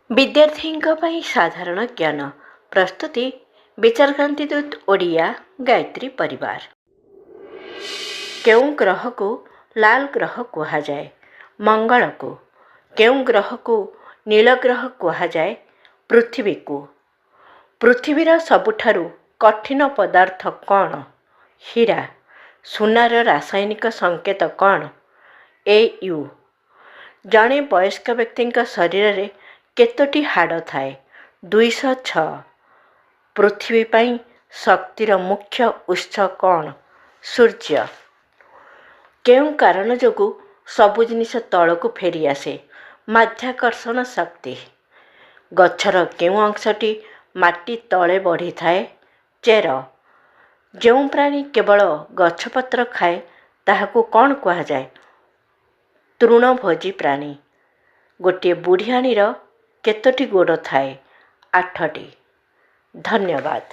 विद्यार्थीଙ୍କ ପାଇଁ ସାଧାରଣ ଜ୍ଞାନ ପ୍ରସ୍ତୁତି ବିଚାରକ୍ରାନ୍ତିଦୂତ ଓଡ଼ିଆ ଗାୟତ୍ରୀ ପରିବାର। କେଉଁ ଗ୍ରହକୁ ଲାଲ ଗ୍ରହ କୁହାଯାଏ? ମଙ୍ଗଳକୁ। କେଉଁ ଗ୍ରହକୁ ନୀଳ ଗ୍ରହ କୁହାଯାଏ? ପୃଥିବୀକୁ। ପୃଥିବୀର ସବୁଠାରୁ କଠିନ ପଦାର୍ଥ କ'ଣ? ହୀରା। ସୁନାର ରାସାୟନିକ ସଂକେତ କ'ଣ? Au। ଜଣେ ବୟସ୍କ ବ୍ୟକ୍ତିଙ୍କ ଶରୀରରେ କେତୋଟି ହାଡ଼ ଥାଏ? 206। ପୃଥିବୀ ପାଇଁ ଶକ୍ତିର ମୁଖ୍ୟ ଉତ୍ସ କ'ଣ? ସୂର୍ଯ୍ୟ। କେଉଁ କାରଣ ଯୋଗୁଁ ସବୁ ଜିନିଷ ତଳକୁ ଫେରିଆସେ? ମାଧ୍ୟାକର୍ଷଣ ଶକ୍ତି। ଗଛର କେଉଁ ଅଂଶଟି ମାଟି ତଳେ ବଢ଼ିଥାଏ? ଚେର। ଯେଉଁ ପ୍ରାଣୀ କେବଳ ଗଛପତ୍ର ଖାଏ ତାହାକୁ କ'ଣ କୁହାଯାଏ? ତୃଣଭୋଜୀ ପ୍ରାଣୀ। ଗୋଟିଏ ବୁଢ଼ିଆଣୀର କେତୋଟି ଗୋଡ଼ ଥାଏ? 8ଟି। ଧନ୍ୟବାଦ।